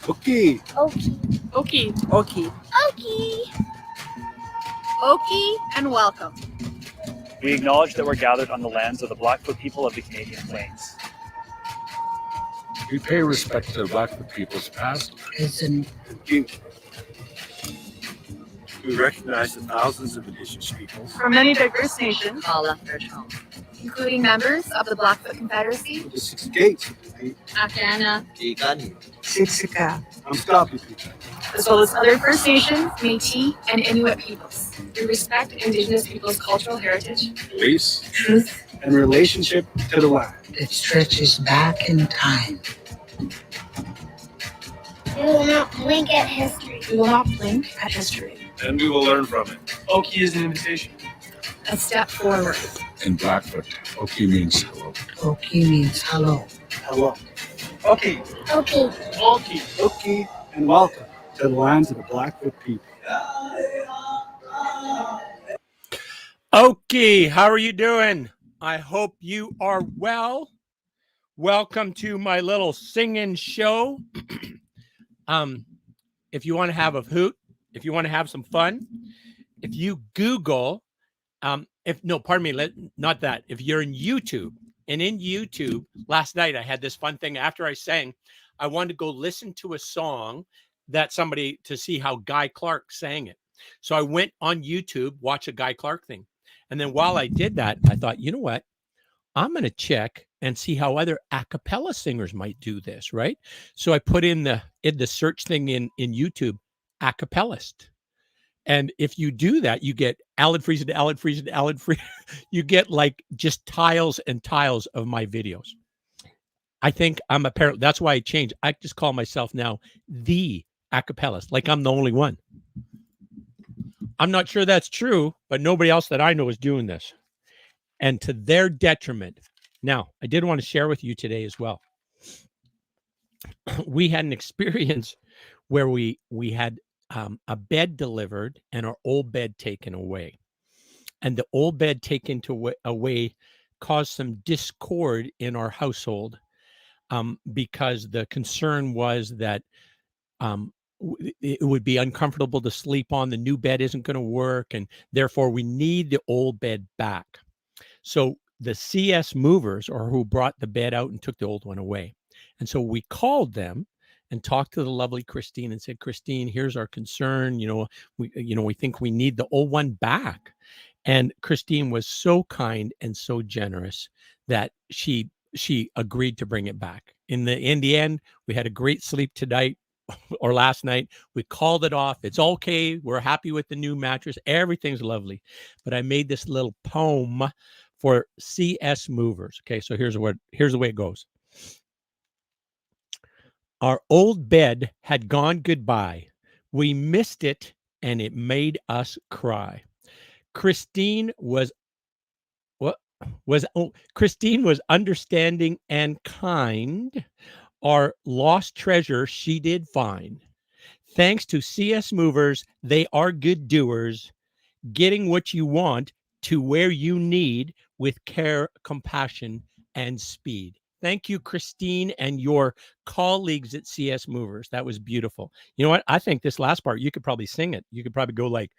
Okay. Okie. Okie, Okay. Okie. Okie, and welcome. We acknowledge that we're gathered on the lands of the Blackfoot people of the Canadian Plains. We pay respect to the Blackfoot peoples past, Present. and future. We recognize the thousands of Indigenous peoples From many diverse nations, All after home. including members of the Blackfoot Confederacy, of the six gates of the state. Afghana, Siksika. Amstapi people. as well as other First Nations, Métis, and Inuit peoples. We respect Indigenous peoples' cultural heritage, Beliefs Truth and relationship to the land. that stretches back in time. We will not blink at history. we will not blink at history. And we will learn from it. Okie is an invitation. A step forward. In Blackfoot, Oki means hello. Oki means hello. Hello. Okie. Okie. Okie. Oki, and welcome to the lands of the Blackfoot people. Okay, how are you doing? I hope you are well. Welcome to my little singing show. If you want to have a hoot, if you want to have some fun, if you Google, if you're in YouTube, and in YouTube, last night I had this fun thing after I sang, I wanted to go listen to a song that somebody to see how Guy Clark sang it. So I went on YouTube, watch a Guy Clark thing. And then while I did that, I thought, you know what? I'm going to check and see how other a cappella singers might do this, right? So I put in the search thing in YouTube, Accapelist. And if you do that, you get Alan Friesen, you get like just tiles and tiles of my videos. I think apparently, that's why I changed. I just call myself now the Accapelist, like I'm the only one. I'm not sure that's true, but nobody else that I know is doing this. And to their detriment. Now, I did want to share with you today as well. We had an experience where we had a bed delivered and our old bed taken away. And the old bed taken away caused some discord in our household because the concern was that it would be uncomfortable to sleep on. The new bed isn't going to work, and therefore we need the old bed back. So the CS movers, or who brought the bed out and took the old one away. And so we called them and talked to the lovely Christine and said, Christine, here's our concern. We think we need the old one back. And Christine was so kind and so generous that she agreed to bring it back. In the end, we had a great sleep tonight or last night. We called it off. It's okay. We're happy with the new mattress. Everything's lovely. But I made this little poem for CS movers. Okay, so here's the way it goes. Our old bed had gone goodbye. We missed it, and it made us cry. Christine was understanding and kind. Our lost treasure she did find. Thanks to CS movers, they are good doers, getting what you want to where you need with care, compassion, and speed. Thank you, Christine, and your colleagues at CS Movers. That was beautiful. You know what? I think this last part, you could probably sing it. You could probably go like,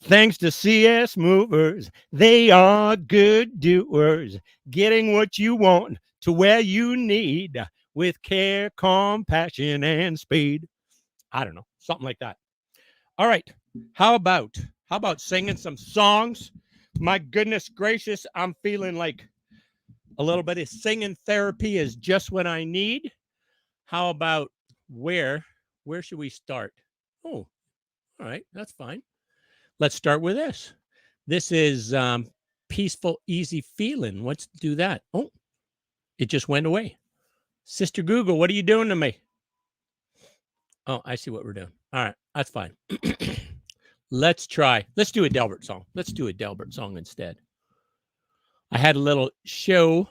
thanks to CS Movers, they are good doers, getting what you want to where you need with care, compassion, and speed. I don't know, something like that. All right. How about singing some songs? My goodness gracious, I'm feeling like a little bit of singing therapy is just what I need. How about where should we start? Oh, all right, that's fine. Let's start with this. This is Peaceful, Easy Feeling. Let's do that. Oh, it just went away. Sister Google, what are you doing to me? Oh, I see what we're doing. All right, that's fine. Let's do a Delbert song. Let's do a Delbert song instead. I had a little show,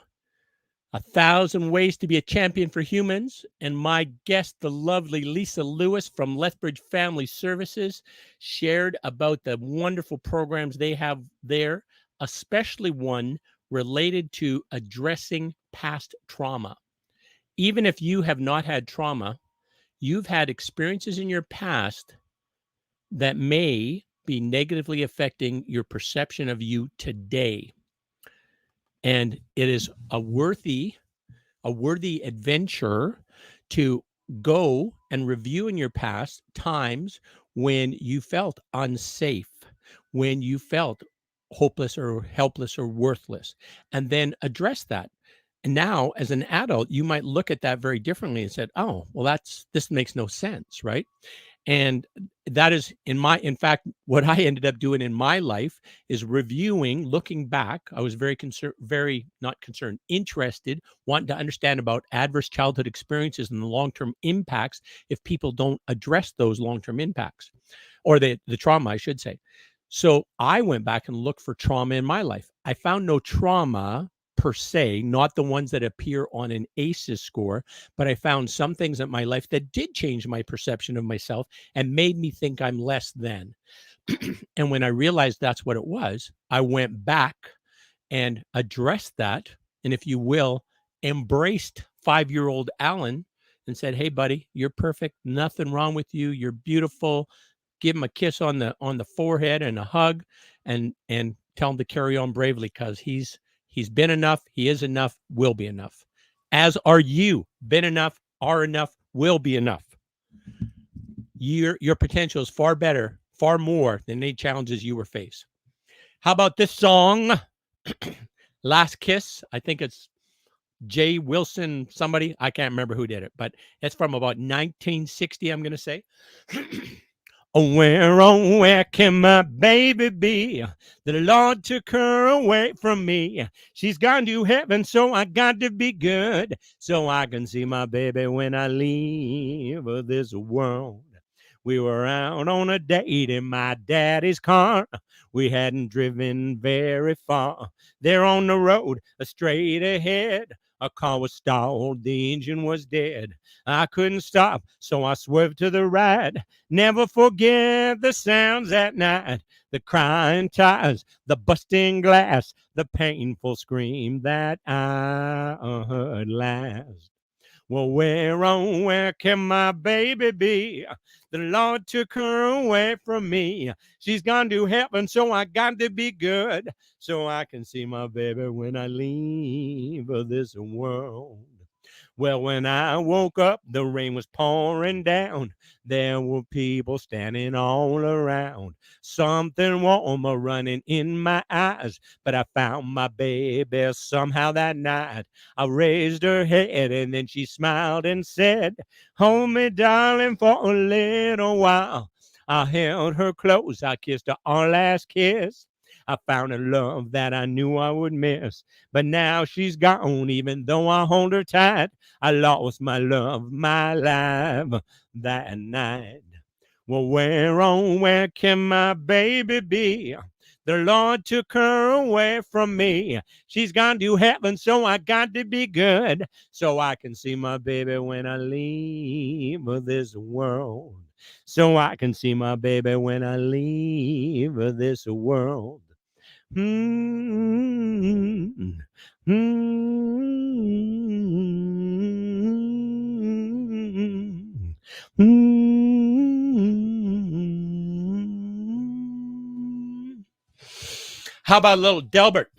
1,000 Ways to be a Champion for Humans, and my guest, the lovely Lisa Lewis from Lethbridge Family Services, shared about the wonderful programs they have there, especially one related to addressing past trauma. Even if you have not had trauma, you've had experiences in your past that may be negatively affecting your perception of you today. And it is a worthy adventure to go and review in your past times when you felt unsafe, when you felt hopeless or helpless or worthless, and then address that. And now, as an adult, you might look at that very differently and said, "Oh, well, this makes no sense," right? And that is in fact, what I ended up doing in my life is reviewing, looking back. I was interested, wanting to understand about adverse childhood experiences and the long-term impacts if people don't address those long-term impacts, or the trauma, I should say. So I went back and looked for trauma in my life. I found no trauma per se, not the ones that appear on an ACEs score, but I found some things in my life that did change my perception of myself and made me think I'm less than. And when I realized that's what it was, I went back and addressed that. And if you will, embraced 5-year-old Alan and said, "Hey, buddy, you're perfect. Nothing wrong with you. You're beautiful." Give him a kiss on the forehead and a hug, and tell him to carry on bravely, because he's been enough. He is enough. Will be enough. As are you. Been enough. Are enough. Will be enough. Your potential is far better, far more than any challenges you will face. How about this song, "Last Kiss"? I think it's Jay Wilson, somebody. I can't remember who did it, but it's from about 1960, I'm going to say. Oh, where can my baby be? The Lord took her away from me. She's gone to heaven, so I got to be good, so I can see my baby when I leave this world. We were out on a date in my daddy's car. We hadn't driven very far. There on the road, straight ahead, a car was stalled, the engine was dead. I couldn't stop, so I swerved to the right. Never forget the sounds at night, the crying tires, the busting glass, the painful scream that I heard last. Well, where can my baby be? The Lord took her away from me. She's gone to heaven, so I got to be good, so I can see my baby when I leave this world. Well, when I woke up, the rain was pouring down. There were people standing all around. Something warm running in my eyes, but I found my baby somehow that night. I raised her head and then she smiled and said, "Hold me, darling, for a little while." I held her close. I kissed her our last kiss. I found a love that I knew I would miss, but now she's gone. Even though I hold her tight, I lost my love, my life that night. Well, where can my baby be? The Lord took her away from me. She's gone to heaven, so I got to be good, so I can see my baby when I leave this world. So I can see my baby when I leave this world. Mm-hmm. Mm-hmm. Mm-hmm. How about a little Delbert?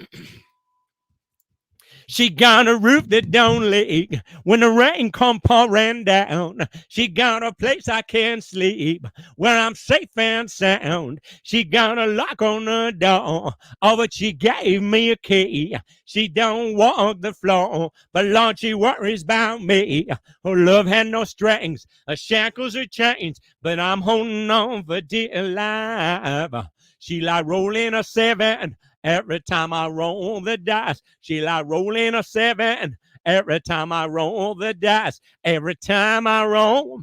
She got a roof that don't leak. When the rain come pouring down, she got a place I can sleep, where I'm safe and sound. She got a lock on the door, oh, but she gave me a key. She don't walk the floor, but Lord, she worries about me. Her love had no strings, her shackles or chains, but I'm holding on for dear life. She like rolling a 7. Every time I roll the dice, she like rolling a 7. Every time I roll the dice, every time I roll,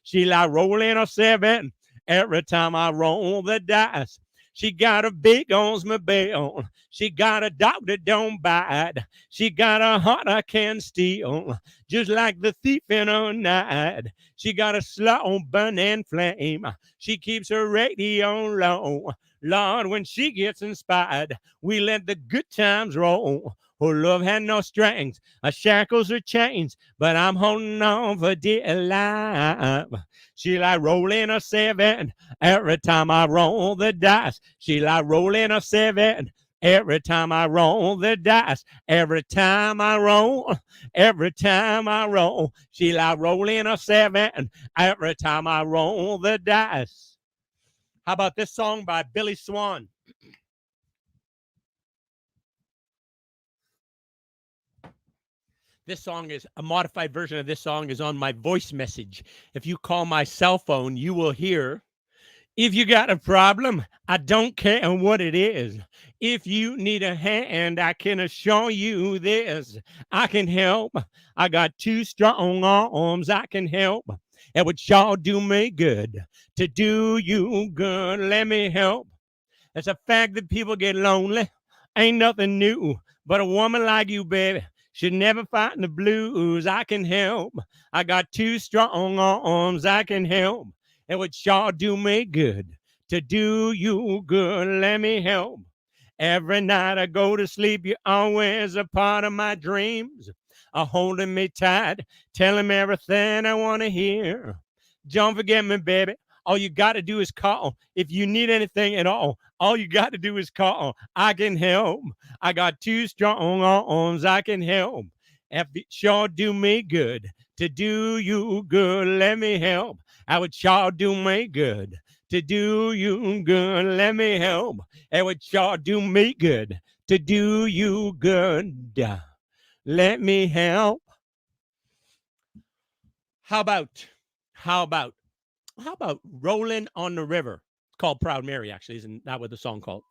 she like rolling a 7. Every time I roll the dice. She got a big Oldsmobile. She got a dog that don't bite. She got a heart I can steal, just like the thief in her night. She got a slow burning flame. She keeps her radio low. Lord, when she gets inspired, we let the good times roll. Oh, love had no strings, shackles or chains, but I'm holding on for dear life. She like rolling a 7 every time I roll the dice. She like rolling a 7 every time I roll the dice. Every time I roll, she like rolling a 7 every time I roll the dice. How about this song by Billy Swan? This song is a modified version of this song is on my voice message. If you call my cell phone, you will hear, if you got a problem, I don't care what it is. If you need a hand, I can assure you this. I can help. I got 2 strong arms. I can help. It would sure do me good to do you good. Let me help. It's a fact that people get lonely. Ain't nothing new. But a woman like you, baby, should never fight in the blues. I can help. I got 2 strong arms. I can help. It would sure do me good to do you good. Let me help. Every night I go to sleep, you're always a part of my dreams. Holding me tight, telling me everything I want to hear. Don't forget me, baby. All you got to do is call. If you need anything at all you got to do is call. I can help. I got 2 strong arms. I can help. If it sure do me good to do you good, let me help. I would sure do me good to do you good. Let me help. It would sure do me good to do you good. Let me help. How about Rolling on the River? It's called Proud Mary, actually. Isn't that what the song called?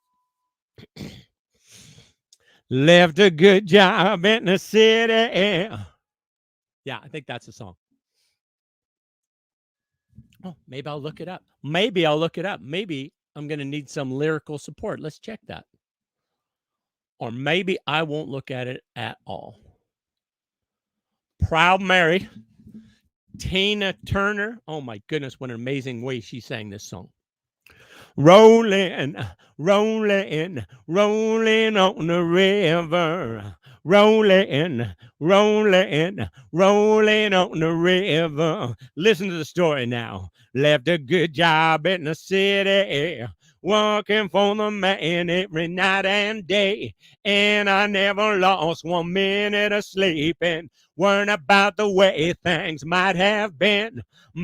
Left a good job in the city. Yeah, I think that's the song. Oh, maybe I'll look it up. Maybe I'm going to need some lyrical support. Let's check that. Or maybe I won't look at it at all. Proud Mary. Tina Turner. Oh my goodness, what an amazing way she sang this song. Rolling, rolling, rolling on the river. Rolling, rolling, rolling on the river. Listen to the story now. Left a good job in the city, working for the man every night and day. And I never lost 1 minute of sleeping, worrying about the way things might have been.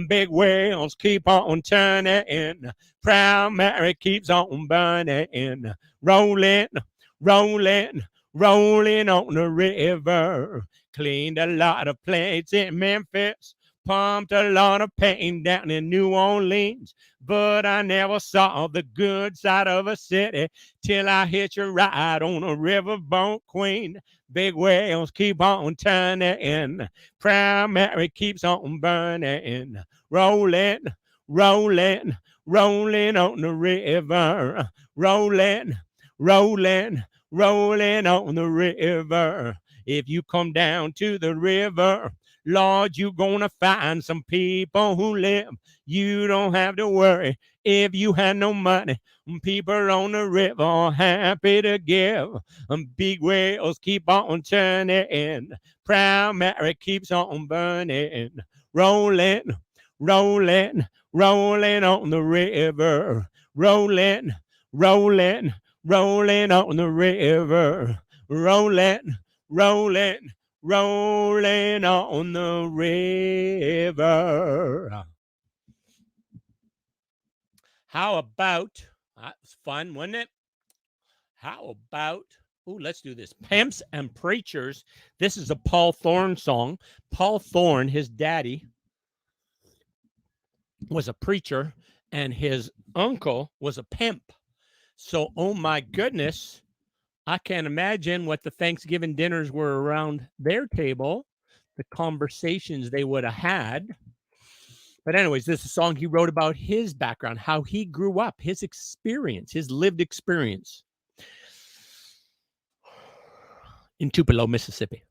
Big wheels keep on turning. Proud Mary keeps on burning. Rolling, rolling, rolling on the river. Cleaned a lot of plates in Memphis. Pumped a lot of paint down in New Orleans. But I never saw the good side of a city till I hitched a ride on a riverboat queen. Big whales keep on turning. Proud Mary keeps on burning. Rolling, rolling, rolling on the river. Rolling, rolling, rolling on the river. If you come down to the river, Lord, you're gonna find some people who live. You don't have to worry if you had no money. People on the river are happy to give. Big whales keep on turning. Proud Mary keeps on burning. Rolling, rolling, rolling on the river. Rolling, rolling, rolling on the river. Rolling, rolling, rolling on the river. How about, that was fun, wasn't it? How about, let's do this. Pimps and Preachers. This is a Paul Thorne song. Paul Thorne, his daddy, was a preacher, and his uncle was a pimp. So, oh my goodness, I can't imagine what the Thanksgiving dinners were around their table, the conversations they would have had. But anyways, this is a song he wrote about his background, how he grew up, his experience, his lived experience in Tupelo, Mississippi.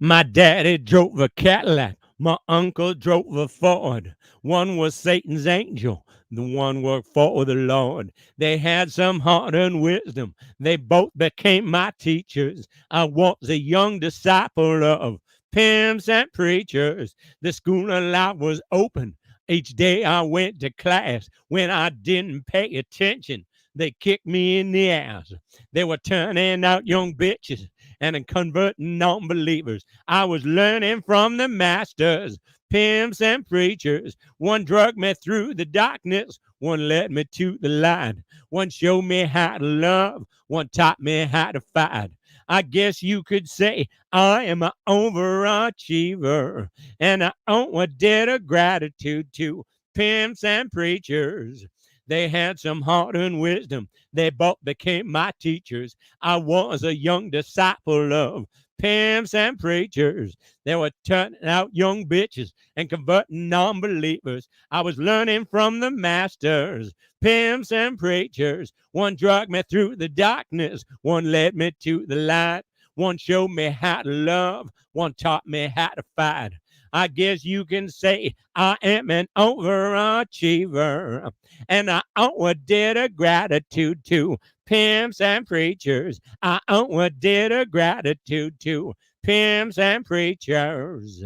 My daddy drove a Cadillac. My uncle drove a Ford. One was Satan's angel. The one worked for the Lord. They had some heart and wisdom. They both became my teachers. I was a young disciple of pimps and preachers. The school of life was open. Each day I went to class. When I didn't pay attention, they kicked me in the ass. They were turning out young bitches and converting non-believers. I was learning from the masters, pimps and preachers. One drug me through the darkness, one led me to the light. One showed me how to love, one taught me how to fight. I guess you could say I am an overachiever, and I owe a debt of gratitude to pimps and preachers. They had some heart and wisdom. They both became my teachers. I was a young disciple of pimps and preachers. They were turning out young bitches and converting non-believers. I was learning from the masters, pimps and preachers. One dragged me through the darkness. One led me to the light. One showed me how to love. One taught me how to fight. I guess you can say I am an overachiever, and I owe a debt of gratitude to pimps and preachers. I owe a debt of gratitude to pimps and preachers.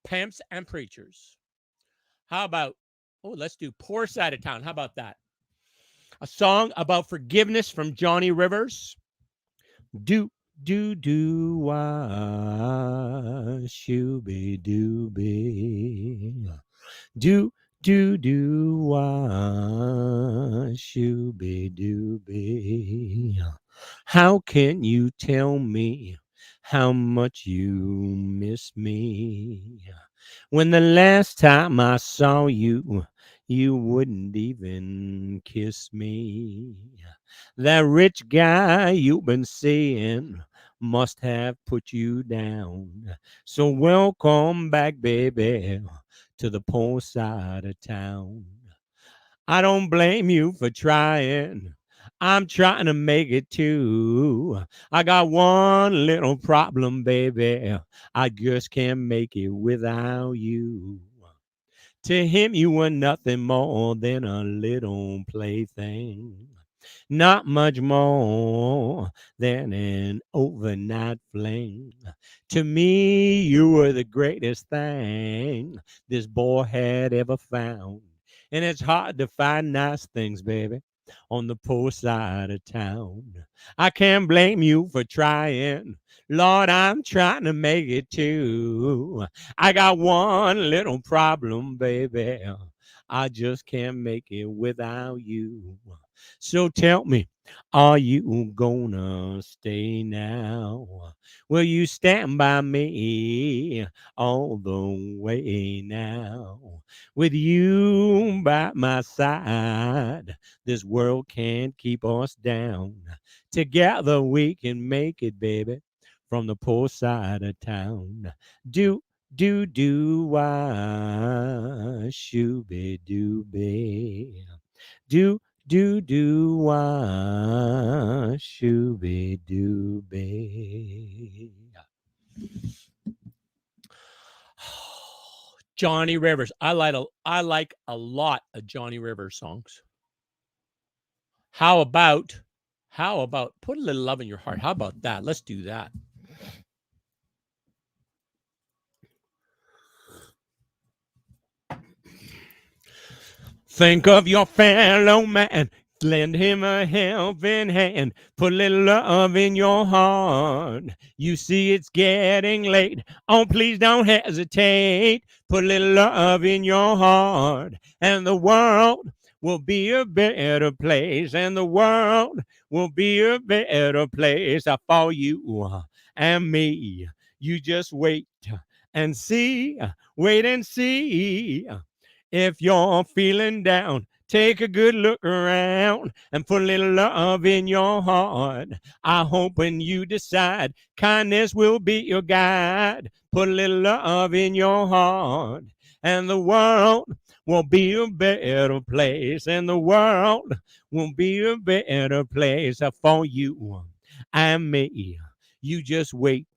Pimps and preachers. How about, let's do Poor Side of Town. How about that? A song about forgiveness from Johnny Rivers. Do wah, shooby dooby. Do wah, shooby dooby. How can you tell me how much you miss me when the last time I saw you, you wouldn't even kiss me? That rich guy you've been seeing must have put you down. So welcome back, baby, to the poor side of town. I don't blame you for trying. I'm trying to make it too. I got one little problem, baby. I just can't make it without you. To him, you were nothing more than a little plaything. Not much more than an overnight fling. To me, you were the greatest thing this boy had ever found. And it's hard to find nice things, baby, on the poor side of town. I can't blame you for trying. Lord, I'm trying to make it too. I got one little problem, baby. I just can't make it without you. So tell me, are you gonna stay now? Will you stand by me all the way now? With you by my side, this world can't keep us down. Together we can make it, baby, from the poor side of town. Do wah, shooby dooby. Do wah, shooby dooby. Johnny Rivers. I like a lot of Johnny Rivers songs. How about Put a Little Love in Your Heart? How about that? Let's do that. Think of your fellow man. Lend him a helping hand. Put a little love in your heart. You see it's getting late. Oh, please don't hesitate. Put a little love in your heart. And the world will be a better place. And the world will be a better place for you and me. You just wait and see. Wait and see. If you're feeling down, take a good look around and put a little love in your heart. I hope when you decide kindness will be your guide, put a little love in your heart. And the world will be a better place. And the world will be a better place for you and me. You just wait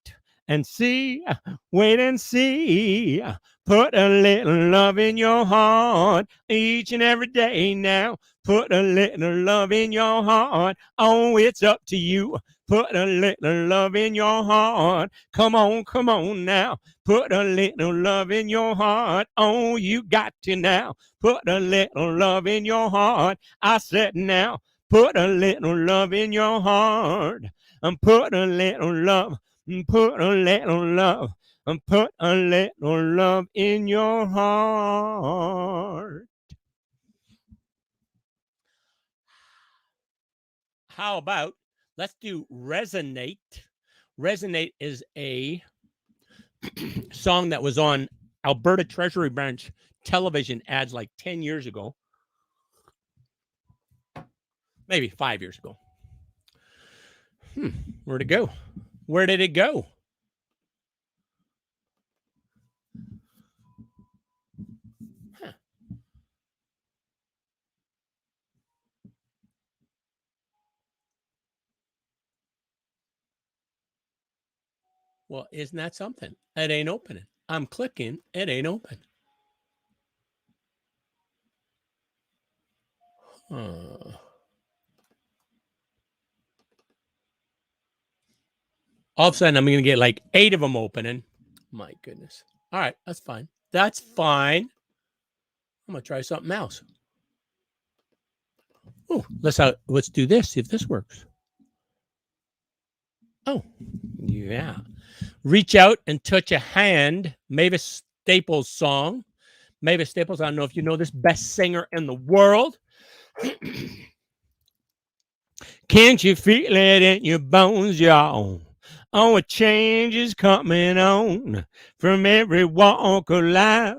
and see, wait and see. Put a little love in your heart each and every day now. Put a little love in your heart. Oh, it's up to you. Put a little love in your heart. Come on now. Put a little love in your heart. Oh, you got to now. Put a little love in your heart. I said now, put a little love in your heart. And put a little love. Put a little love. And put a little love in your heart. How about let's do Resonate. Resonate is a song that was on Alberta Treasury Branch television ads like 10 years ago. Maybe 5 years ago. Where'd it go? Where did it go? Well, isn't that something? It ain't opening. I'm clicking. It ain't open. All of a sudden, I'm going to get like 8 of them opening. My goodness. All right. That's fine. That's fine. I'm going to try something else. Oh, let's do this. See if this works. Oh, yeah. Reach Out and Touch a Hand. Mavis Staples song. Mavis Staples, I don't know if you know this, best singer in the world. Can't you feel it in your bones, y'all? Oh, a change is coming on from every walk of life.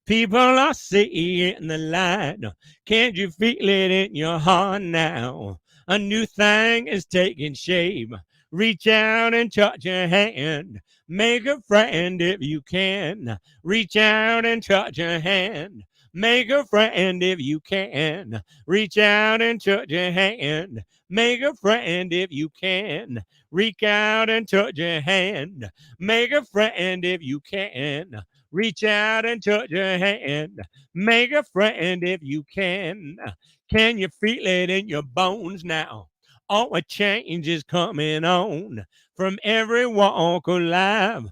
People are seeing the light. Can't you feel it in your heart now? A new thing is taking shape. Reach out and touch a hand. Make a friend if you can. Reach out and touch a hand. Make a friend if you can. Reach out and touch a hand. Make a friend if you can. Reach out and touch a hand. Make a friend if you can. Reach out and touch a hand. Make a friend if you can. Can you feel it in your bones now? Oh, a change is coming on from every walk of life.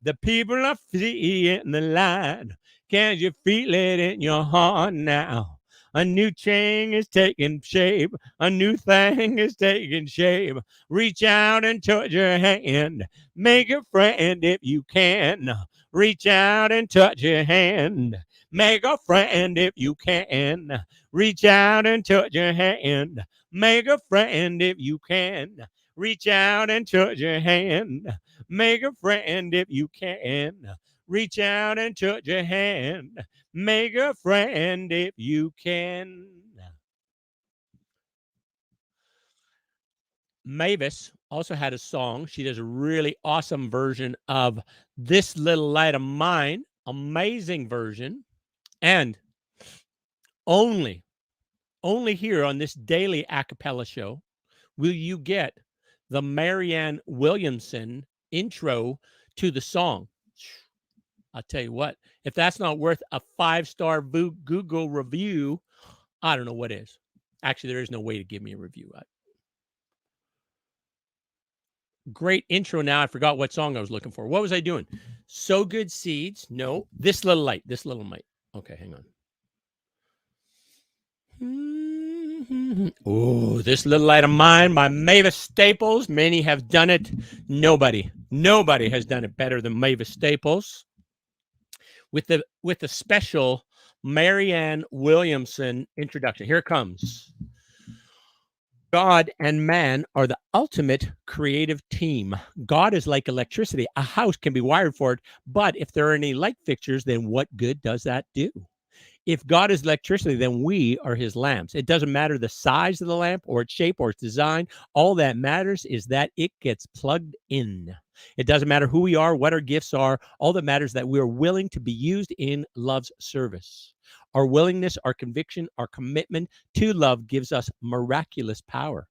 The people are seeing the light. Can't you feel it in your heart now? A new change is taking shape. A new thing is taking shape. Reach out and touch your hand. Make a friend if you can. Reach out and touch your hand. Make a friend if you can. Reach out and touch your hand. Make a friend if you can. Reach out and touch your hand. Make a friend if you can. Reach out and touch your hand. Make a friend if you can. Mavis also had a song. She does a really awesome version of This Little Light of Mine. Amazing version. And only here on this daily Accapella show will you get the Marianne Williamson intro to the song. I'll tell you what, if that's not worth a 5-star Google review, I don't know what is. Actually, there is no way to give me a review. Great intro now. I forgot what song I was looking for. What was I doing? So Good Seeds. No. This Little Light. This Little Light. Okay, hang on. Oh, This Little Light of Mine by Mavis Staples. Many have done it. Nobody has done it better than Mavis Staples. With the special Marianne Williamson introduction. Here it comes. God and man are the ultimate creative team. God is like electricity. A house can be wired for it, but if there are any light fixtures, then what good does that do? If God is electricity, then we are his lamps. It doesn't matter the size of the lamp or its shape or its design. All that matters is that it gets plugged in. It doesn't matter who we are, what our gifts are. All that matters is that we are willing to be used in love's service. Our willingness, our conviction, our commitment to love gives us miraculous power.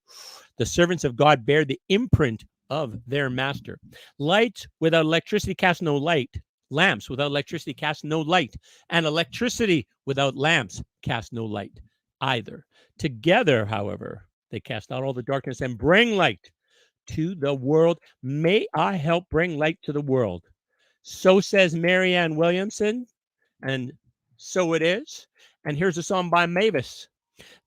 The servants of God bear the imprint of their master. Lights without electricity cast no light. Lamps without electricity cast no light. And electricity without lamps cast no light either. Together, however, they cast out all the darkness and bring light to the world. May I help bring light to the world. So says Marianne Williamson, and so it is. And here's a song by Mavis.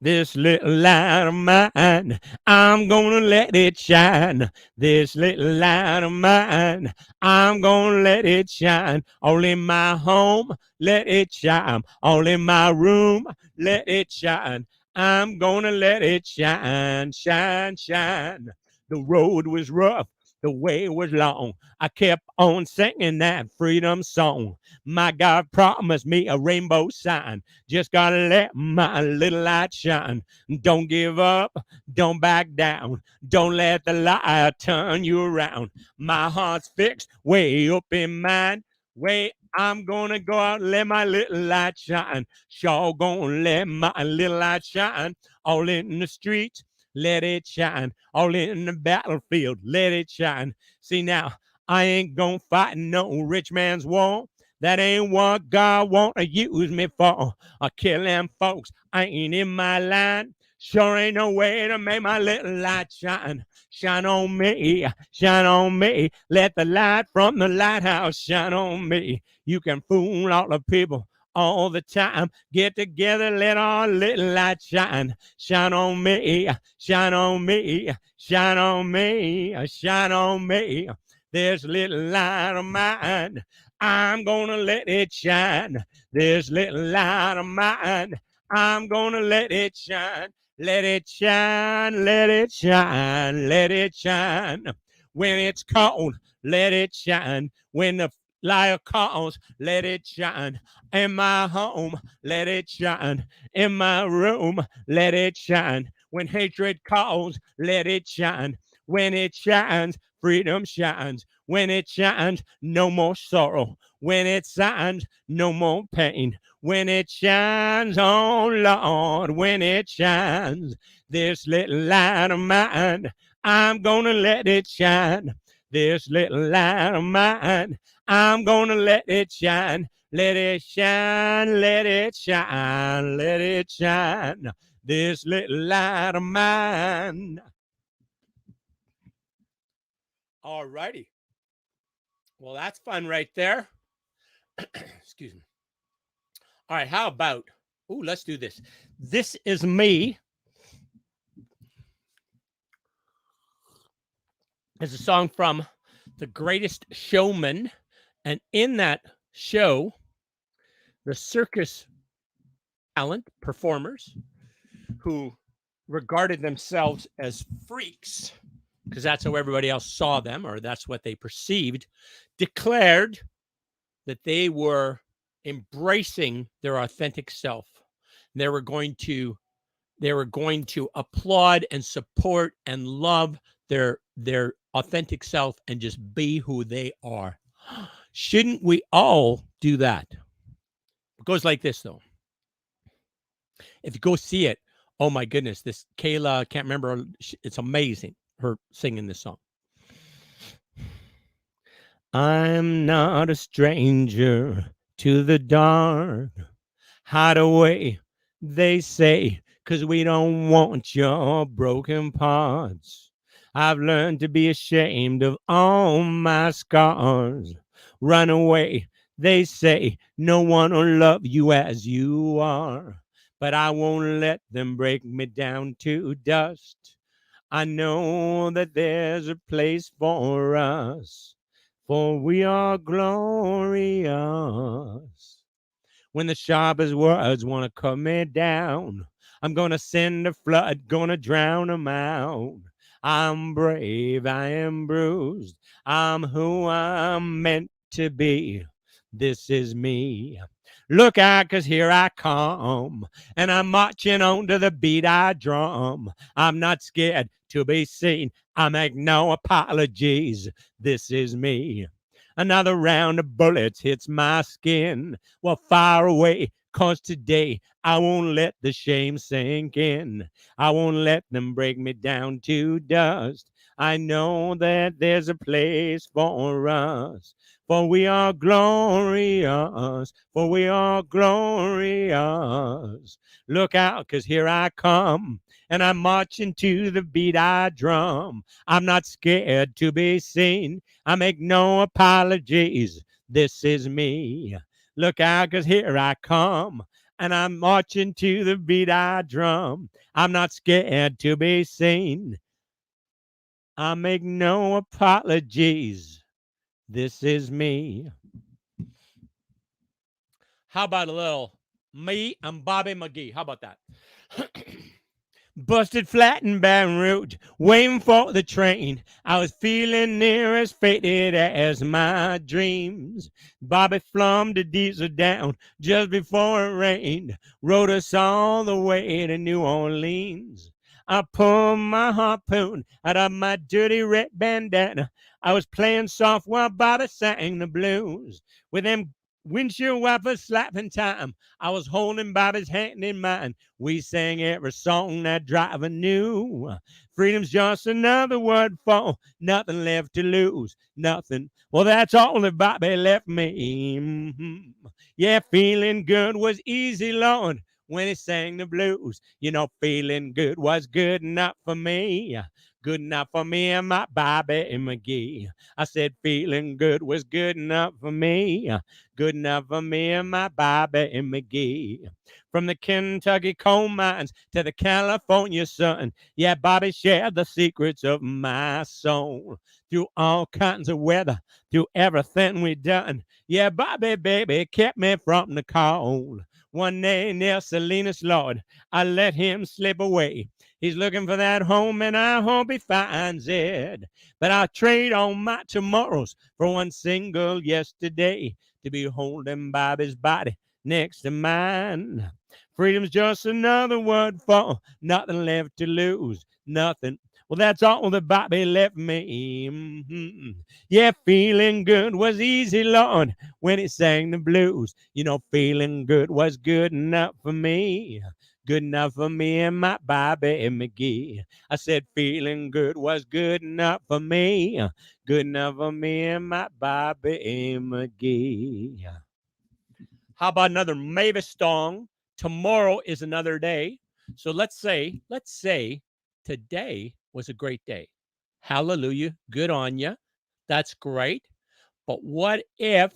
This little light of mine, I'm gonna let it shine. This little light of mine, I'm gonna let it shine. All in my home, let it shine. All in my room, let it shine. I'm gonna let it shine, shine, shine. The road was rough, the way was long. I kept on singing that freedom song. My God promised me a rainbow sign. Just gotta let my little light shine. Don't give up, don't back down. Don't let the light turn you around. My heart's fixed way up in mine. Way I'm gonna go out and let my little light shine. Sure gonna let my little light shine. All in the streets, let it shine. All in the battlefield, let it shine. See now, I ain't gonna fight no rich man's war. That ain't what God want to use me for. I kill them folks, I ain't in my line. Sure ain't no way to make my little light shine. Shine on me, shine on me. Let the light from the lighthouse shine on me. You can fool all the people all the time. Get together, let our little light shine. Shine on me, shine on me, shine on me, shine on me. This little light of mine, I'm gonna let it shine. This little light of mine, I'm gonna let it shine. Let it shine, let it shine, let it shine. When it's cold, let it shine. When the light calls, let it shine. In my home, let it shine. In my room, let it shine. When hatred calls, let it shine. When it shines, freedom shines. When it shines, no more sorrow. When it shines, no more pain. When it shines, oh Lord, when it shines, this little light of mine, I'm gonna let it shine. This little light of mine, I'm gonna let it shine. Let it shine, let it shine, let it shine. This little light of mine. All righty. Well, that's fun right there. Excuse me. All right, how about, let's do this. This is me. It's a song from The Greatest Showman. And in that show, the circus talent performers who regarded themselves as freaks, because that's how everybody else saw them, or that's what they perceived, declared that they were embracing their authentic self. They were going to applaud and support and love their authentic self and just be who they are. Shouldn't we all do that? It goes like this, though. If you go see it, oh my goodness, this Kayla, I can't remember, it's amazing, her singing this song. I'm not a stranger to the dark. Hide away, they say, 'cause we don't want your broken parts. I've learned to be ashamed of all my scars. Run away, they say, no one will love you as you are. But I won't let them break me down to dust. I know that there's a place for us, for we are glorious. When the sharpest words want to cut me down, I'm gonna send a flood, gonna drown them out. I'm brave, I am bruised, I'm who I'm meant to be. This is me. Look out, 'cause here I come, and I'm marching on to the beat I drum. I'm not scared to be seen, I make no apologies. This is me. Another round of bullets hits my skin. Well, fire away, 'cause today I won't let the shame sink in. I won't let them break me down to dust. I know that there's a place for us. For we are glorious. For we are glorious. Look out, 'cause here I come. And I'm marching to the beat I drum. I'm not scared to be seen. I make no apologies. This is me. Look out, 'cause here I come. And I'm marching to the beat I drum. I'm not scared to be seen. I make no apologies. This is me. How about a little me? I'm Bobby McGee. How about that? Busted flat in Baton Rouge, waiting for the train. I was feeling near as faded as my dreams. Bobby flummed the diesel down just before it rained. Rode us all the way to New Orleans. I pulled my harpoon out of my dirty red bandana. I was playing soft while Bobby sang the blues. With them windshield wipers slapping time, I was holding Bobby's hand in mine. We sang every song that driver knew. Freedom's just another word for nothing left to lose. Nothing. Well, that's all that Bobby left me. Yeah, feeling good was easy, Lord, when he sang the blues. You know, feeling good was good enough for me. Good enough for me and my Bobby McGee. I said feeling good was good enough for me. Good enough for me and my Bobby McGee. From the Kentucky coal mines to the California sun, yeah, Bobby shared the secrets of my soul. Through all kinds of weather, through everything we done, yeah, Bobby, baby, kept me from the cold. One day near Salinas, Lord, I let him slip away. He's looking for that home, and I hope he finds it. But I'll trade all my tomorrows for one single yesterday to be holding Bobby's body next to mine. Freedom's just another word for nothing left to lose. Nothing. Well, that's all that Bobby left me. Yeah, feeling good was easy, Lord, when he sang the blues. You know, feeling good was good enough for me. Good enough for me and my Bobby McGee. I said feeling good was good enough for me. Good enough for me and my Bobby McGee. How about another Mavis song? Tomorrow is another day. So let's say today was a great day. Hallelujah. Good on you. That's great. But what if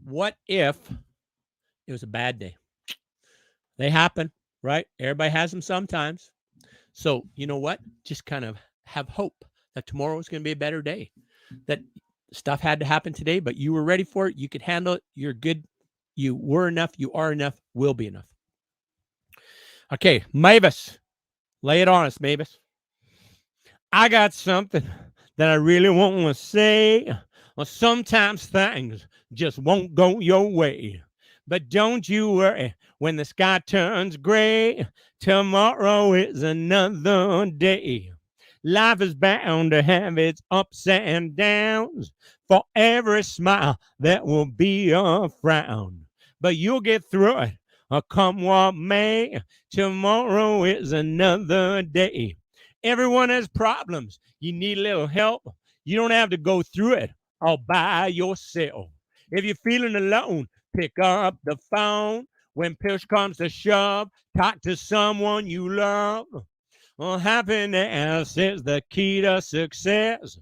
it was a bad day? They happen, right? Everybody has them sometimes. So you know what? Just kind of have hope that tomorrow is going to be a better day. That stuff had to happen today, but you were ready for it. You could handle it. You're good. You were enough. You are enough. Will be enough. Okay, Mavis. Lay it on us, Mavis. I got something that I really want to say. Well, sometimes things just won't go your way. But don't you worry when the sky turns gray. Tomorrow is another day. Life is bound to have its ups and downs. For every smile, there will be a frown. But you'll get through it, come what may. Tomorrow is another day. Everyone has problems. You need a little help. You don't have to go through it all by yourself. If you're feeling alone, pick up the phone. When push comes to shove, talk to someone you love. Well, happiness is the key to success.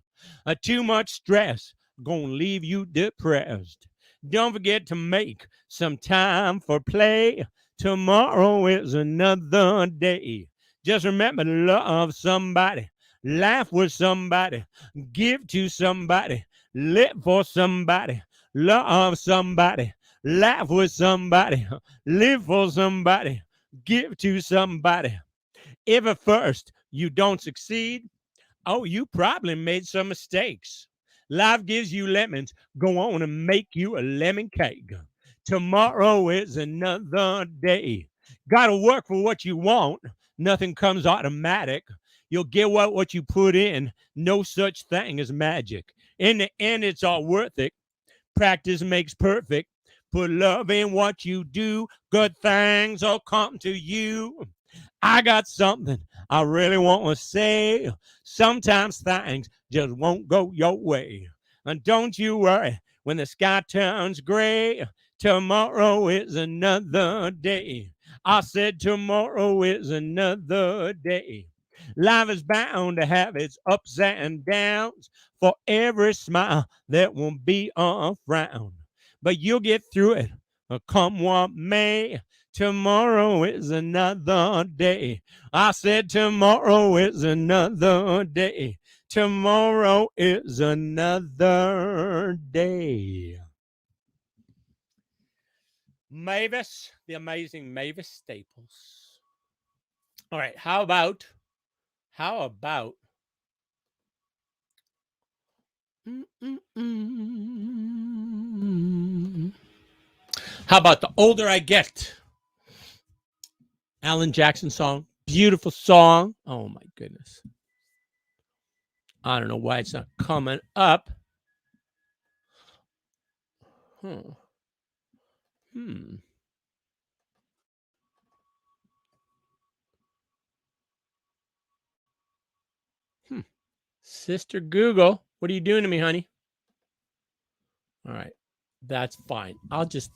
Too much stress gonna leave you depressed. Don't forget to make some time for play. Tomorrow is another day. Just remember to love somebody, laugh with somebody, give to somebody, live for somebody, love somebody, laugh with somebody, live for somebody, give to somebody. If at first you don't succeed, oh, you probably made some mistakes. Life gives you lemons. Go on and make you a lemon cake. Tomorrow is another day. Got to work for what you want. Nothing comes automatic. You'll get what you put in. No such thing as magic. In the end, it's all worth it. Practice makes perfect. Put love in what you do. Good things will come to you. I got something I really want to say. Sometimes things just won't go your way. And don't you worry when the sky turns gray. Tomorrow is another day. I said tomorrow is another day. Life is bound to have its ups and downs. For every smile, there will be a frown. But you'll get through it, come what may. Tomorrow is another day. I said tomorrow is another day. Tomorrow is another day. Mavis, the amazing Mavis Staples. All right, how about how about The Older I Get? Alan Jackson song. Beautiful song. Oh my goodness. I don't know why it's not coming up. Sister Google, what are you doing to me, honey? All right. That's fine. I'll just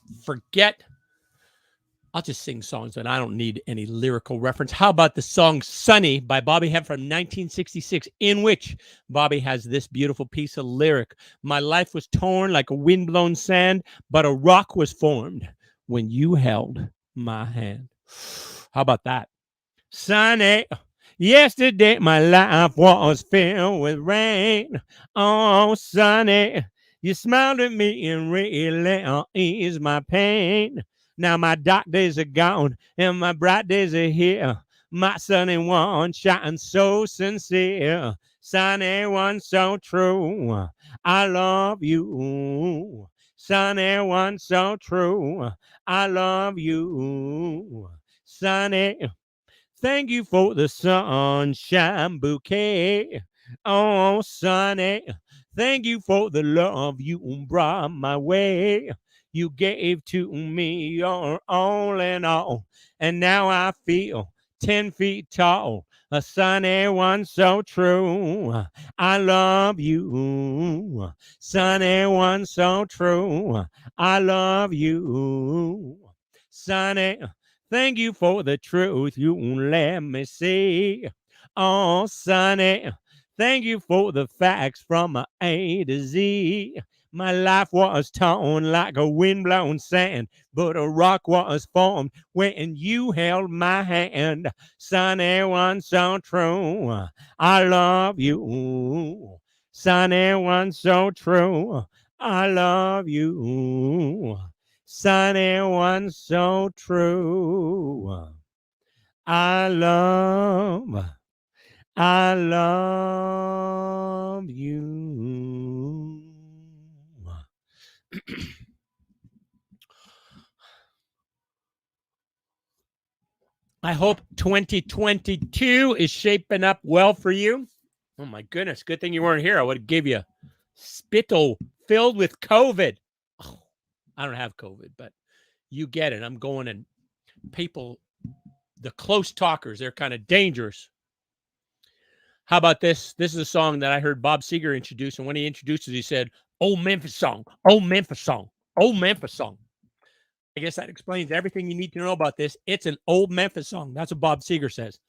sing songs that I don't need any lyrical reference. How about the song Sunny by Bobby Hebb from 1966, in which Bobby has this beautiful piece of lyric. My life was torn like a windblown sand, but a rock was formed when you held my hand. How about that? Sunny, yesterday my life was filled with rain. Oh, sunny, you smiled at me and really eased my pain. Now my dark days are gone and my bright days are here. My sunny one shines so sincere. Sunny one so true. I love you. Sunny one so true. I love you. Sunny, thank you for the sunshine bouquet. Oh, sunny, thank you for the love you brought my way. You gave to me your all in all, and now I feel 10 feet tall. A sunny one so true. I love you. Sunny one so true. I love you. Sunny, thank you for the truth you let me see. Oh, sunny, thank you for the facts from A to Z. My life was torn like a windblown sand, but a rock was formed when you held my hand. Sunny one so true, I love you. Sunny one so true, I love you. Sunny one so true, I love you. I hope 2022 is shaping up well for you. Oh my goodness, good thing you weren't here. I would give you spittle filled with COVID. Oh, I don't have COVID, but you get it. I'm going, and people, the close talkers, they're kind of dangerous. How about this? This is a song that I heard Bob Seger introduce, and when he introduced it, he said, "Old Memphis song, old Memphis song, old Memphis song." I guess that explains everything you need to know about this. It's an old Memphis song. That's what Bob Seger says.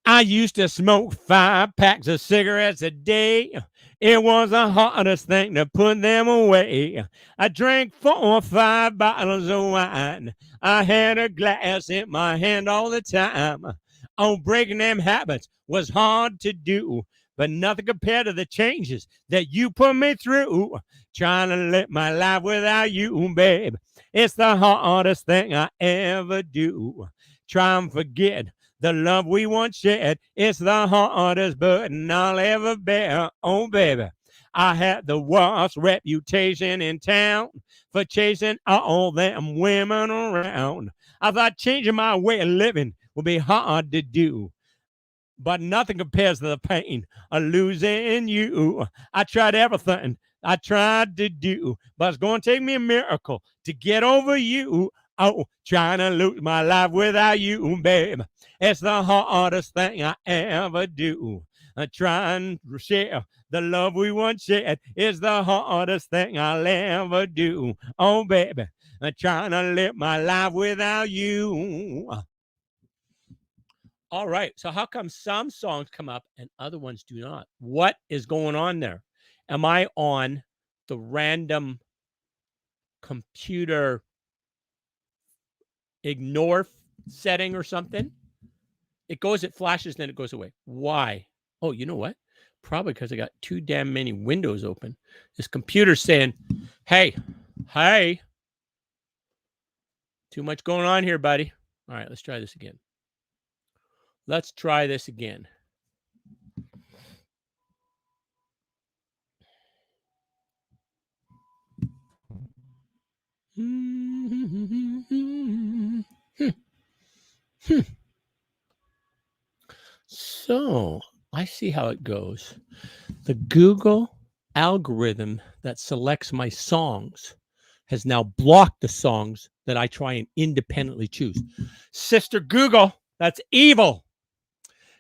I used to smoke 5 packs of cigarettes a day. It was the hardest thing to put them away. I drank 4 or 5 bottles of wine. I had a glass in my hand all the time. Oh, breaking them habits was hard to do, but nothing compared to the changes that you put me through. Trying to live my life without you, babe, it's the hardest thing I ever do. Try and forget the love we once shared. It's the hardest burden I'll ever bear. Oh, baby, I had the worst reputation in town for chasing all them women around. I thought changing my way of living would be hard to do, but nothing compares to the pain of losing you. I tried everything I tried to do, but it's going to take me a miracle to get over you. Oh, trying to lose my life without you, babe. It's the hardest thing I ever do. Trying to share the love we once shared is the hardest thing I'll ever do. Oh, baby, trying to live my life without you. All right. So how come some songs come up and other ones do not? What is going on there? Am I on the random computer ignore setting or something? It flashes, then it goes away. Why? Oh, you know what? Probably because I got too damn many windows open. This computer's saying, hey, too much going on here, buddy. All right, let's try this again. Let's try this again. So I see how it goes. The Google algorithm that selects my songs has now blocked the songs that I try and independently choose. Sister Google, that's evil.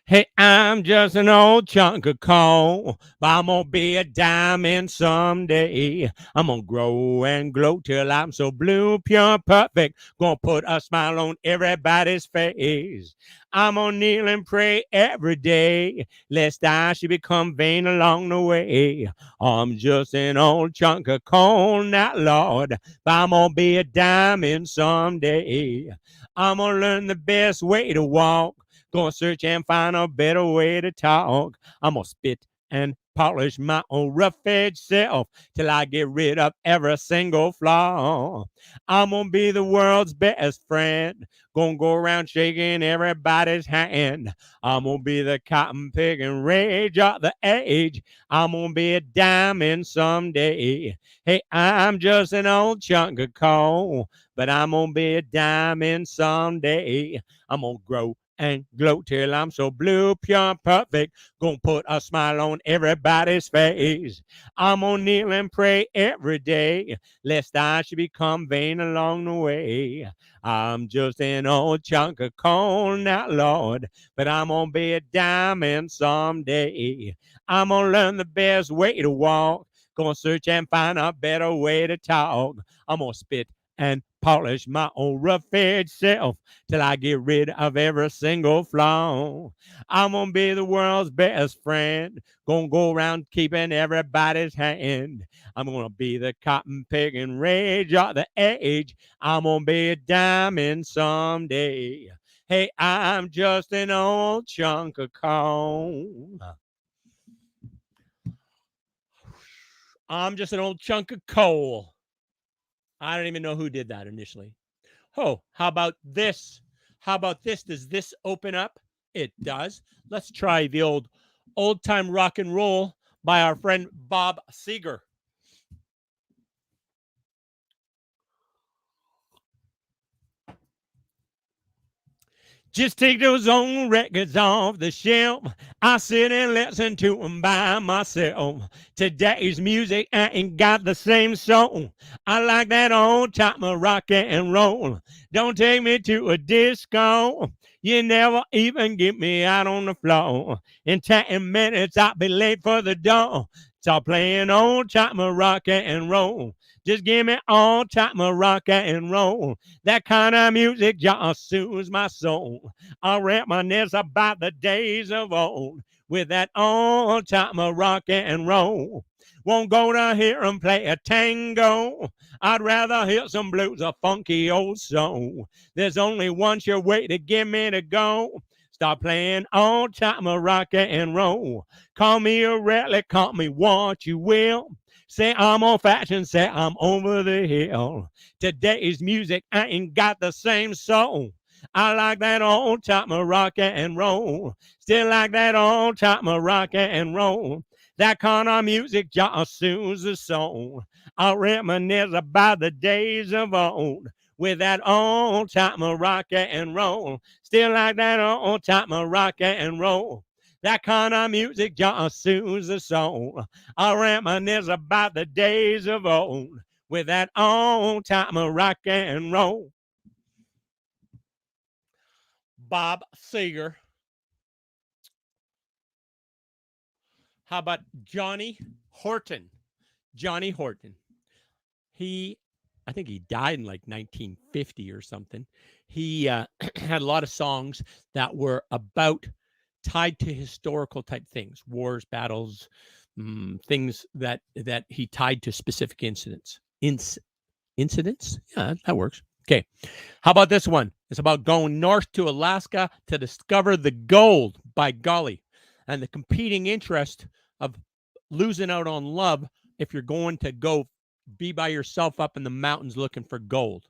Hey, I'm just an old chunk of coal, but I'm gonna be a diamond someday. I'm gonna grow and glow till I'm so blue, pure, perfect. Gonna put a smile on everybody's face. I'm gonna kneel and pray every day, lest I should become vain along the way. I'm just an old chunk of coal now, Lord, but I'm gonna be a diamond someday. I'm gonna learn the best way to walk. Gonna search and find a better way to talk. I'm gonna spit and polish my own rough-edged self till I get rid of every single flaw. I'm gonna be the world's best friend. Gonna go around shaking everybody's hand. I'm gonna be the cotton picking rage of the age. I'm gonna be a diamond someday. Hey, I'm just an old chunk of coal, but I'm gonna be a diamond someday. I'm gonna grow and glow till I'm so blue, pure, perfect. Gonna put a smile on everybody's face. I'm gonna kneel and pray every day, lest I should become vain along the way. I'm just an old chunk of coal now, Lord, but I'm gonna be a diamond someday. I'm gonna learn the best way to walk. Gonna search and find a better way to talk. I'm gonna spit and polish my own rough-edged self till I get rid of every single flaw. I'm gonna be the world's best friend. Gonna go around keeping everybody's hand. I'm gonna be the cotton picking rage of the age. I'm gonna be a diamond someday. Hey, I'm just an old chunk of coal. I'm just an old chunk of coal. I don't even know who did that initially. Oh, how about this? How about this? Does this open up? It does. Let's try the old time rock and roll by our friend Bob Seger. Just take those old records off the shelf. I sit and listen to them by myself. Today's music ain't got the same soul. I like that old time of rock and roll. Don't take me to a disco. You never even get me out on the floor. In 10 minutes, I'll be late for the door. Start playing old time of rock and roll. Just give me all time of rock and roll. That kind of music just soothes my soul. I reminisce about the days of old with that old time of rock and roll. Won't go to hear 'em play a tango. I'd rather hear some blues, a funky old soul. There's only one sure way to get me to go. Start playing old time of rock and roll. Call me a relic, call me what you will. Say I'm old fashioned, say I'm over the hill. Today's music ain't got the same soul. I like that old time of rock and roll. Still like that old time of rock and roll. That kind of music just soothes the soul. I reminisce about the days of old with that old time of rock and roll. Still like that old time of rock and roll. That kind of music just soothes the soul. I reminisce about the days of old with that old time of rock and roll. Bob Seger. How about Johnny Horton? Johnny Horton. I think he died in like 1950 or something. He had a lot of songs that were tied to historical type things, wars, battles, things that he tied to specific incidents. Incidents? Yeah, that works. Okay. How about this one? It's about going north to Alaska to discover the gold, by golly, and the competing interest of losing out on love if you're going to go be by yourself up in the mountains looking for gold.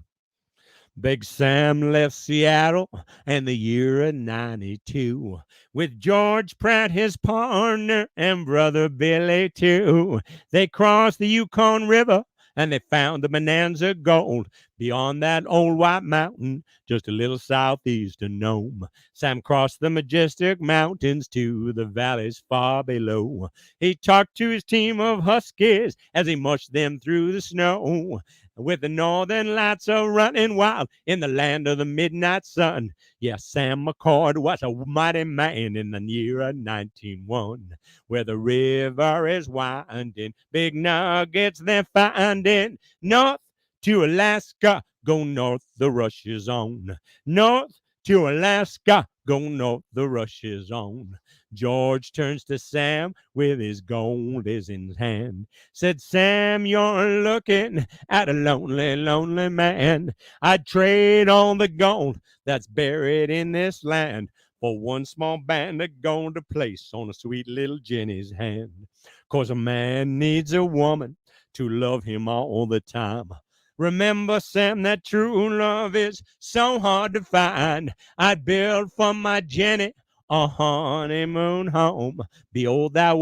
Big Sam left Seattle in the year of 92 with George Pratt, his partner, and brother Billy too. They crossed the Yukon River and they found the bonanza gold beyond that old white mountain, just a little southeast of Nome. Sam crossed the majestic mountains to the valleys far below. He talked to his team of huskies as he mushed them through the snow. With the northern lights a running wild in the land of the midnight sun. Yes, Sam McCord was a mighty man in the year of 1901. Where the river is winding, big nuggets they're finding. North to Alaska, go north, the rush is on. North to Alaska, go north, the rush is on. George turns to Sam with his gold is in his hand. Said, Sam, you're looking at a lonely, lonely man. I'd trade all the gold that's buried in this land for one small band of gold to place on a sweet little Jenny's hand. 'Cause a man needs a woman to love him all the time. Remember, Sam, that true love is so hard to find. I'd build for my Jenny a honeymoon home. Behold that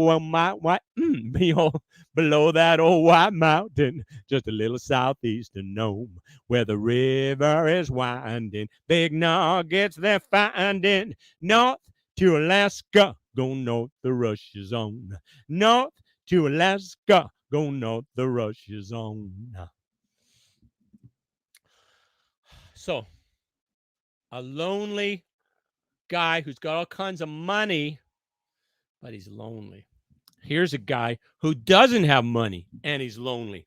below that old white mountain, just a little southeast of Nome, where the river is winding. Big nuggets they're finding. North to Alaska, go north, the rush is on. North to Alaska, go north, the rush is on. So, a lonely guy who's got all kinds of money, but he's lonely. Here's a guy who doesn't have money and he's lonely.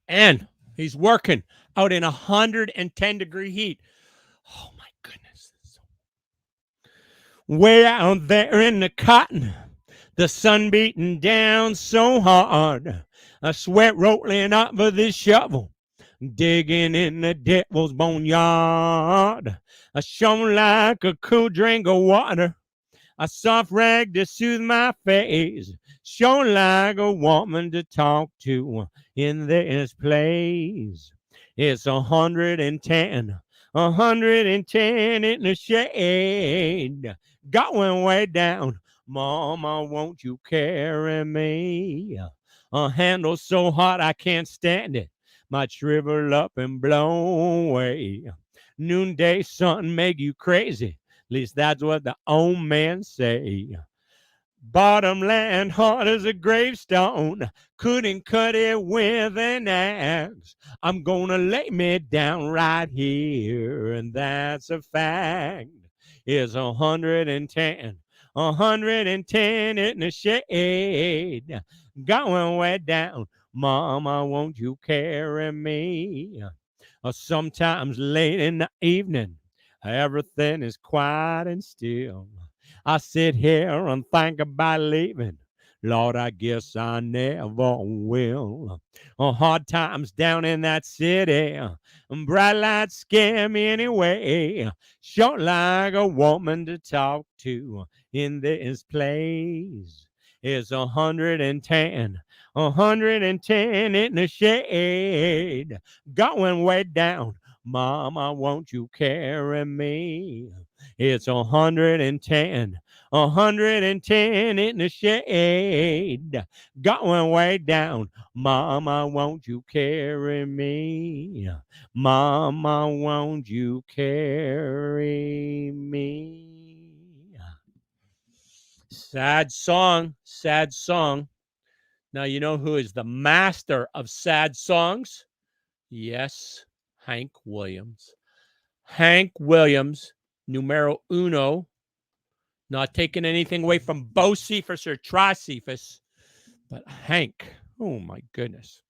And he's working out in 110-degree heat. Oh my goodness. Way out there in the cotton, the sun beating down so hard, a sweat rolling up of this shovel, digging in the devil's boneyard. I shone like a cool drink of water, a soft rag to soothe my face, shone like a woman to talk to in this place. It's 110, 110 in the shade, going way down. Mama, won't you carry me? A handle so hot I can't stand it, might shrivel up and blow away. Noonday sun make you crazy, at least that's what the old men say. Bottom land hard as a gravestone, couldn't cut it with an axe. I'm gonna lay me down right here, and that's a fact. It's 110, 110 in the shade, going way down. Mama, won't you carry me? Sometimes late in the evening, everything is quiet and still. I sit here and think about leaving. Lord, I guess I never will. Hard times down in that city, bright lights scare me anyway. Short like a woman to talk to in this place. It's 110, 110 in the shade, going way down. Mama, won't you carry me? It's 110, 110 in the shade, going way down. Mama, won't you carry me? Mama, won't you carry me? Sad song, sad song. Now, you know who is the master of sad songs? Yes, Hank Williams. Hank Williams, numero uno. Not taking anything away from Bocephus or Tricephus, but Hank. Oh my goodness.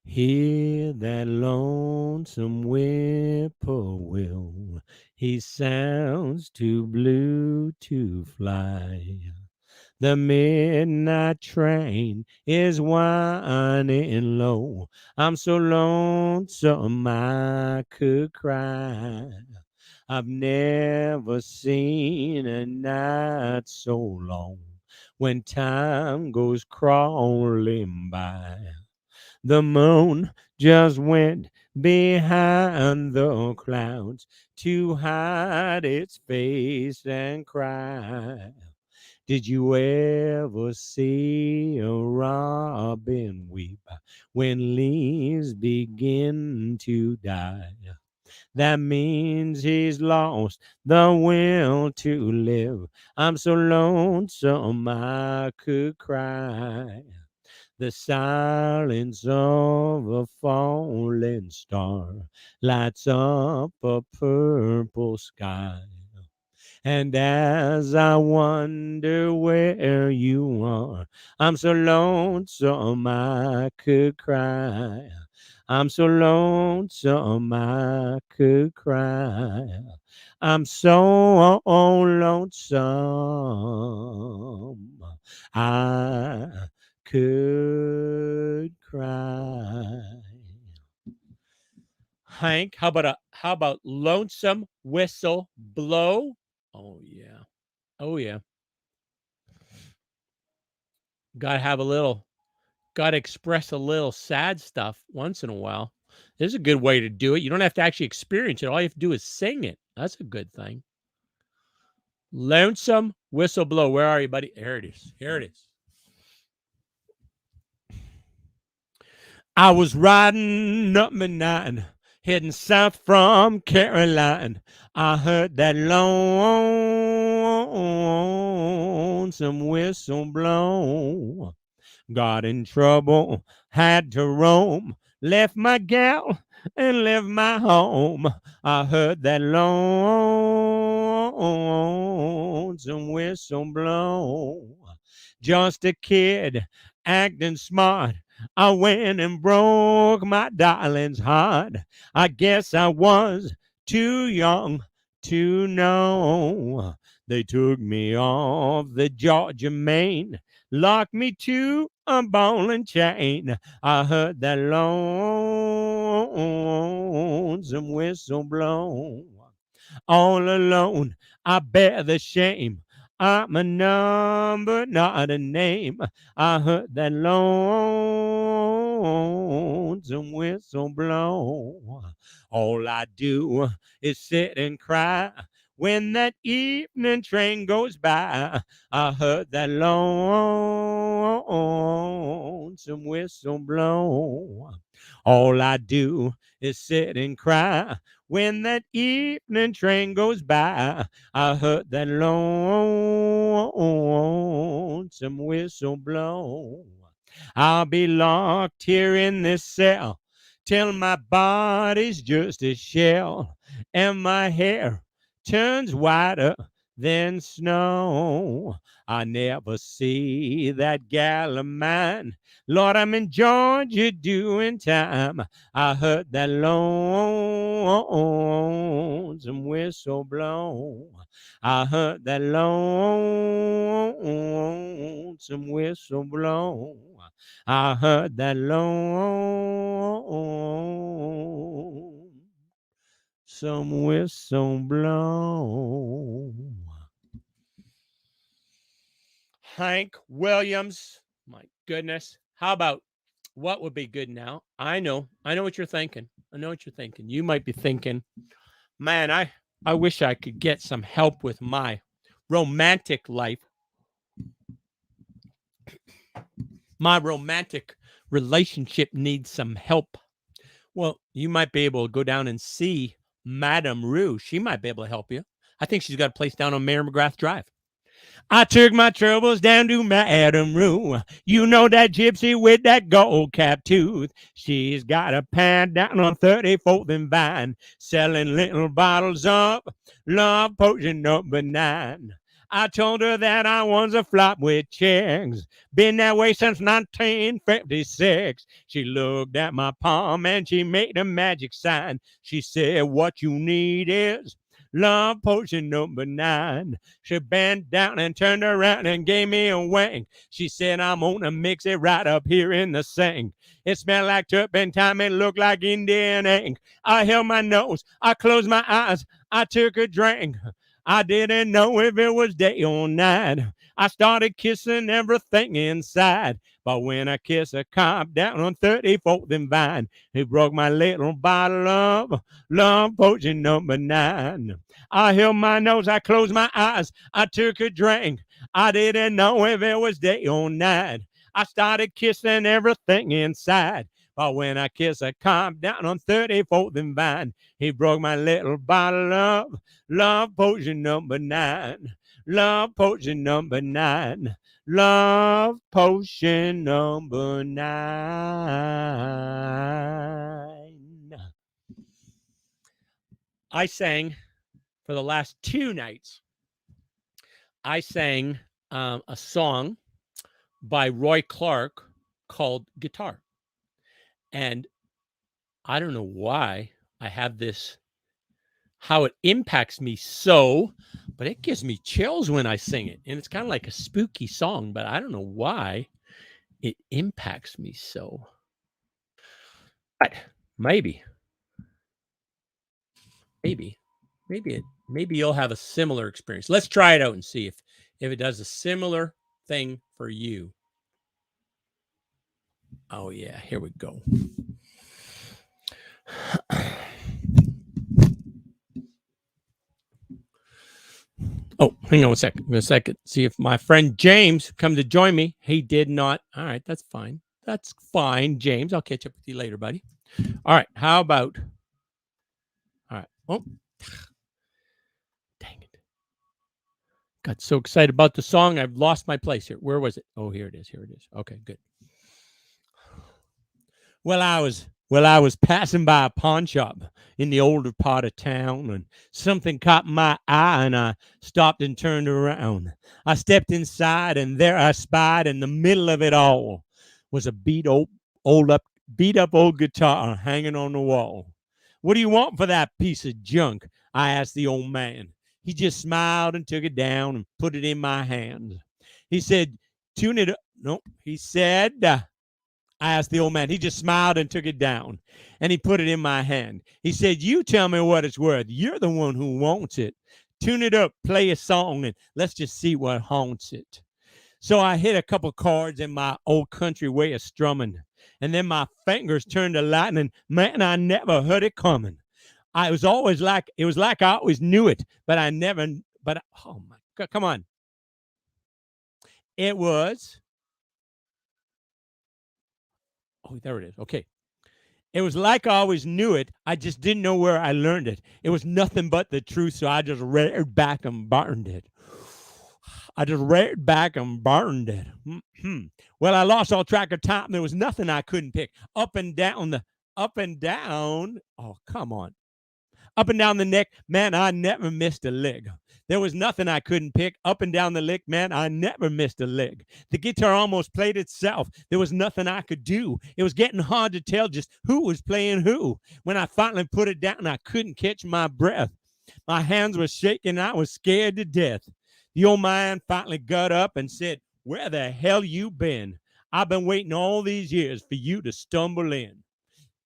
Hear that lonesome whippoorwill. He sounds too blue to fly. The midnight train is whining low. I'm so lonesome I could cry. I've never seen a night so long when time goes crawling by. The moon just went behind the clouds to hide its face and cry. Did you ever see a robin weep when leaves begin to die? That means he's lost the will to live. I'm so lonesome I could cry. The silence of a falling star lights up a purple sky. And as I wonder where you are, I'm so lonesome I could cry. I'm so lonesome I could cry. I'm so lonesome I could cry. Hank, how about Lonesome Whistle Blow? Oh yeah. Oh yeah. Gotta express a little sad stuff once in a while. There's a good way to do it. You don't have to actually experience it. All you have to do is sing it. That's a good thing. Lonesome Whistle Blow. Where are you, buddy? Here it is. Here it is. I was riding up Manhattan, heading south from Caroline. I heard that lonesome whistle blow. Got in trouble, had to roam, left my gal and left my home. I heard that lonesome whistle blow. Just a kid acting smart. I went and broke my darling's heart. I guess I was too young to know. They took me off the Georgia main, locked me to a ball and chain. I heard that lonesome whistle blow. All alone, I bear the shame. I'm a number, not a name. I heard that lonesome whistle blow. All I do is sit and cry when that evening train goes by. I heard that lonesome whistle blow. All I do is sit and cry when that evening train goes by. I heard that lonesome whistle blow. I'll be locked here in this cell till my body's just a shell and my hair turns whiter than snow. I never see that gal of mine. Lord, I'm in Georgia doing time. I heard that lonesome whistle blow. I heard that lonesome whistle blow. I heard that lonesome whistle blow. Hank Williams. My goodness. How about what would be good now? I know what you're thinking. You might be thinking, man, I wish I could get some help with my romantic life. My romantic relationship needs some help. Well, you might be able to go down and see Madame Rue. She might be able to help you. I think she's got a place down on Mary McGrath Drive. I took my troubles down to Madame Rue. You know that gypsy with that gold cap tooth. She's got a pad down on 34th and Vine, selling little bottles of love potion number 9. I told her that I was a flop with chicks. Been that way since 1956. She looked at my palm and she made a magic sign. She said, what you need is love potion number 9. She bent down and turned around and gave me a wink. She said, I'm gonna mix it right up here in the sink. It smelled like turpentine, it looked like Indian ink. I held my nose, I closed my eyes, I took a drink. I didn't know if it was day or night. I started kissing everything inside. But when I kissed a cop down on 34th and Vine, he broke my little bottle of love potion number 9. I held my nose, I closed my eyes, I took a drink. I didn't know if it was day or night. I started kissing everything inside. But when I kissed a cop down on 34th and Vine, he broke my little bottle of love potion number 9. Love potion number 9. Love potion number 9. I sang for the last 2 nights. I sang a song by Roy Clark called Guitar. And I don't know why I have this, how it impacts me so, but it gives me chills when I sing it. And it's kind of like a spooky song, but I don't know why it impacts me so. But maybe you'll have a similar experience. Let's try it out and see if it does a similar thing for you. Oh yeah, here we go. Oh, hang on a second. See if my friend James come to join me. He did not. All right, that's fine. That's fine, James. I'll catch up with you later, buddy. All right, how about? All right. Oh, dang it! Got so excited about the song, I've lost my place here. Where was it? Oh, here it is. Okay, good. Well, I was passing by a pawn shop in the older part of town, and something caught my eye, and I stopped and turned around. I stepped inside, and there I spied, in the middle of it all, was a beat up old guitar hanging on the wall. What do you want for that piece of junk? I asked the old man. He just smiled and took it down and put it in my hand. He said, "Tune it up." No, he said. I asked the old man. He just smiled and took it down, and he put it in my hand. He said, "You tell me what it's worth. You're the one who wants it. Tune it up, play a song, and let's just see what haunts it." So I hit a couple chords in my old country way of strumming, and then my fingers turned to lightning. Man, I never heard it coming. It was like I always knew it, but oh my God, come on. It was, oh, there it is. Okay. It was like I always knew it. I just didn't know where I learned it. It was nothing but the truth, so I just read back and burned it. Well, I lost all track of time. There was nothing I couldn't pick. Up and down. Oh, come on. Up and down the neck, man, I never missed a lick. There was nothing I couldn't pick. Up and down the lick, man, I never missed a lick. The guitar almost played itself. There was nothing I could do. It was getting hard to tell just who was playing who. When I finally put it down, I couldn't catch my breath. My hands were shaking. I was scared to death. The old man finally got up and said, "Where the hell you been? I've been waiting all these years for you to stumble in."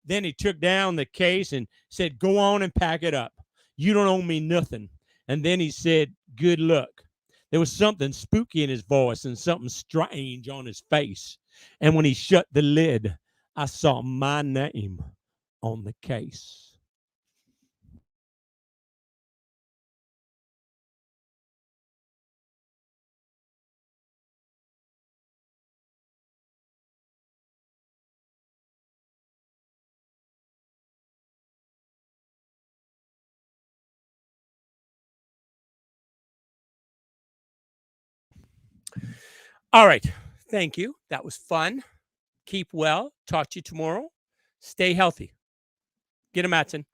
Then he took down the case and said, "Go on and pack it up. You don't owe me nothing." And then he said, "Good luck." There was something spooky in his voice and something strange on his face. And when he shut the lid, I saw my name on the case. All right. Thank you. That was fun. Keep well. Talk to you tomorrow. Stay healthy. Get a Matson.